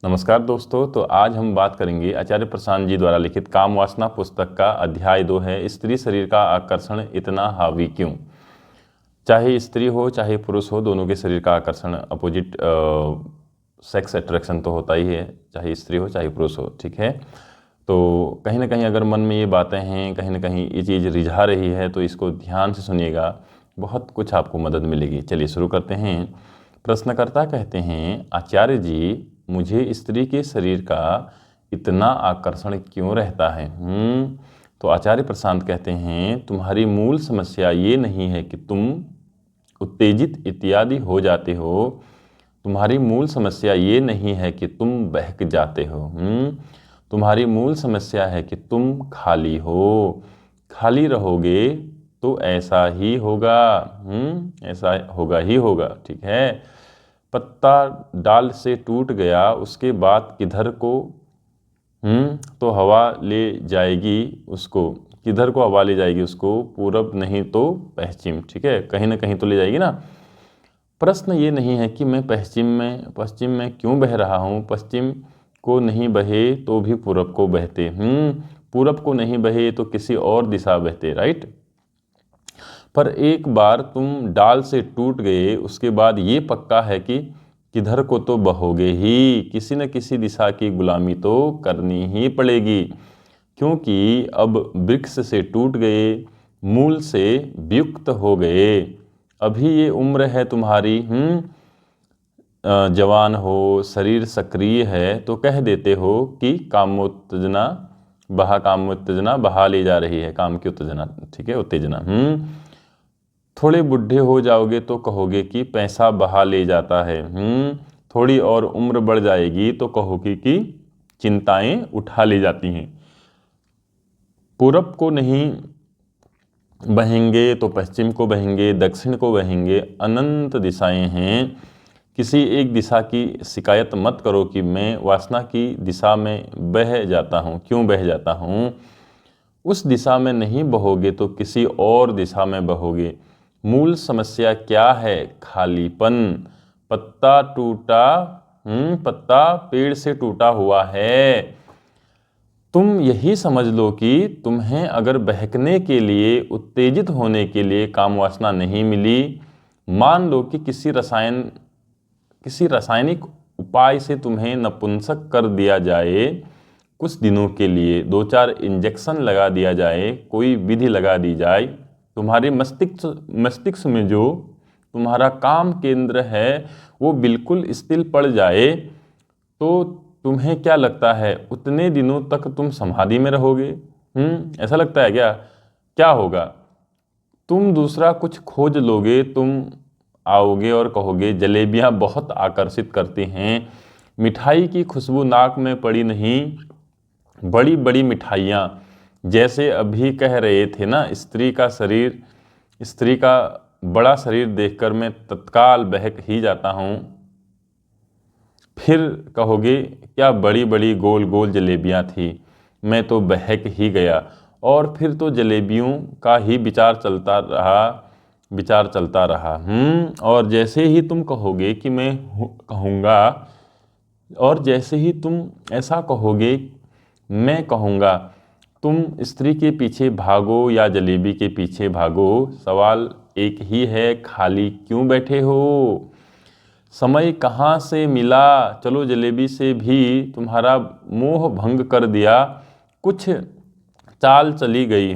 नमस्कार दोस्तों। तो आज हम बात करेंगे आचार्य प्रशांत जी द्वारा लिखित काम वासना पुस्तक का अध्याय 2 है, स्त्री शरीर का आकर्षण इतना हावी क्यों। चाहे स्त्री हो चाहे पुरुष हो, दोनों के शरीर का आकर्षण अपोजिट सेक्स अट्रैक्शन तो होता ही है, चाहे स्त्री हो चाहे पुरुष हो। ठीक है, तो कहीं ना कहीं अगर मन में ये बातें हैं, कहीं ना कहीं ये चीज़ रिझा रही है, तो इसको ध्यान से सुनिएगा, बहुत कुछ आपको मदद मिलेगी। चलिए शुरू करते हैं। प्रश्नकर्ता कहते हैं, आचार्य जी, मुझे स्त्री के शरीर का इतना आकर्षण क्यों रहता है। तो आचार्य प्रशांत कहते हैं, तुम्हारी मूल समस्या ये नहीं है कि तुम उत्तेजित इत्यादि हो जाते हो। तुम्हारी मूल समस्या ये नहीं है कि तुम बहक जाते हो। तुम्हारी मूल समस्या है कि तुम खाली हो। खाली रहोगे तो ऐसा ही होगा। ऐसा होगा ही होगा। ठीक है, पत्ता डाल से टूट गया, उसके बाद किधर को तो हवा ले जाएगी उसको। किधर को हवा ले जाएगी उसको, पूरब नहीं तो पश्चिम। ठीक है, कहीं ना कहीं तो ले जाएगी ना। प्रश्न ये नहीं है कि मैं पश्चिम में क्यों बह रहा हूँ। पश्चिम को नहीं बहे तो भी पूरब को बहते। पूरब को नहीं बहे तो किसी और दिशा बहते। राइट, पर एक बार तुम डाल से टूट गए, उसके बाद ये पक्का है कि किधर को तो बहोगे ही। किसी न किसी दिशा की गुलामी तो करनी ही पड़ेगी, क्योंकि अब वृक्ष से टूट गए, मूल से वियुक्त हो गए। अभी ये उम्र है तुम्हारी, जवान हो, शरीर सक्रिय है, तो कह देते हो कि कामोत्तेजना बहा ले जा रही है। काम की उत्तेजना, ठीक है, उत्तेजना। थोड़े बुढ़े हो जाओगे तो कहोगे कि पैसा बहा ले जाता है। थोड़ी और उम्र बढ़ जाएगी तो कहोगे कि चिंताएं उठा ले जाती हैं। पूरब को नहीं बहेंगे तो पश्चिम को बहेंगे, दक्षिण को बहेंगे। अनंत दिशाएं हैं। किसी एक दिशा की शिकायत मत करो कि मैं वासना की दिशा में बह जाता हूँ। क्यों बह जाता हूँ? उस दिशा में नहीं बहोगे तो किसी और दिशा में बहोगे। मूल समस्या क्या है? खालीपन। पत्ता पेड़ से टूटा हुआ है। तुम यही समझ लो कि तुम्हें अगर बहकने के लिए, उत्तेजित होने के लिए काम वासना नहीं मिली, मान लो कि किसी रासायनिक उपाय से तुम्हें नपुंसक कर दिया जाए, कुछ दिनों के लिए 2-4 इंजेक्शन लगा दिया जाए, कोई विधि लगा दी जाए, तुम्हारे मस्तिष्क में जो तुम्हारा काम केंद्र है वो बिल्कुल स्थिर पड़ जाए, तो तुम्हें क्या लगता है उतने दिनों तक तुम समाधि में रहोगे? ऐसा लगता है क्या? क्या होगा? तुम दूसरा कुछ खोज लोगे। तुम आओगे और कहोगे, जलेबियां बहुत आकर्षित करती हैं। मिठाई की खुशबू नाक में पड़ी नहीं, बड़ी बड़ी मिठाइयाँ। जैसे अभी कह रहे थे ना, स्त्री का बड़ा शरीर देखकर मैं तत्काल बहक ही जाता हूँ। फिर कहोगे, क्या बड़ी बड़ी गोल गोल जलेबियाँ थी, मैं तो बहक ही गया। और फिर तो जलेबियों का ही विचार चलता रहा। और जैसे ही तुम कहोगे कि मैं कहूँगा, और जैसे ही तुम ऐसा कहोगे मैं कहूँगा, तुम स्त्री के पीछे भागो या जलेबी के पीछे भागो, सवाल एक ही है, खाली क्यों बैठे हो? समय कहाँ से मिला? चलो जलेबी से भी तुम्हारा मोह भंग कर दिया, कुछ चाल चली गई।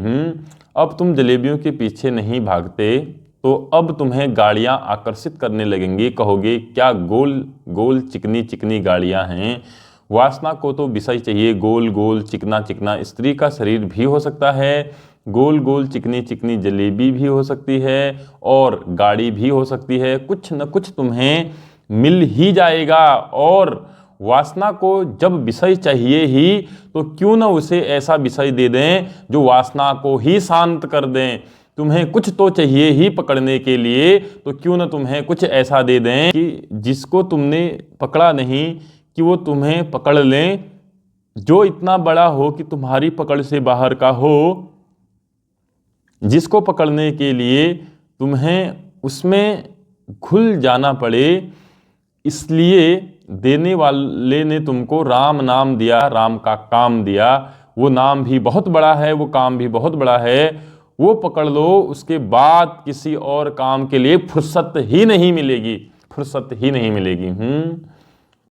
अब तुम जलेबियों के पीछे नहीं भागते, तो अब तुम्हें गाड़ियाँ आकर्षित करने लगेंगी। कहोगे, क्या गोल गोल चिकनी चिकनी गाड़ियाँ हैं। वासना को तो विषय चाहिए, गोल गोल चिकना चिकना। स्त्री का शरीर भी हो सकता है, गोल गोल चिकनी चिकनी जलेबी भी हो सकती है, और गाड़ी भी हो सकती है। कुछ न कुछ तुम्हें मिल ही जाएगा। और वासना को जब विषय चाहिए ही, तो क्यों ना उसे ऐसा विषय दे दें जो वासना को ही शांत कर दें। तुम्हें कुछ तो चाहिए ही पकड़ने के लिए, तो क्यों ना तुम्हें कुछ ऐसा दे दें कि जिसको तुमने पकड़ा नहीं, कि वो तुम्हें पकड़ लें, जो इतना बड़ा हो कि तुम्हारी पकड़ से बाहर का हो, जिसको पकड़ने के लिए तुम्हें उसमें घुल जाना पड़े। इसलिए देने वाले ने तुमको राम नाम दिया, राम का काम दिया, वो नाम भी बहुत बड़ा है, वो काम भी बहुत बड़ा है, वो पकड़ लो, उसके बाद किसी और काम के लिए फुर्सत ही नहीं मिलेगी, फुर्सत ही नहीं मिलेगी।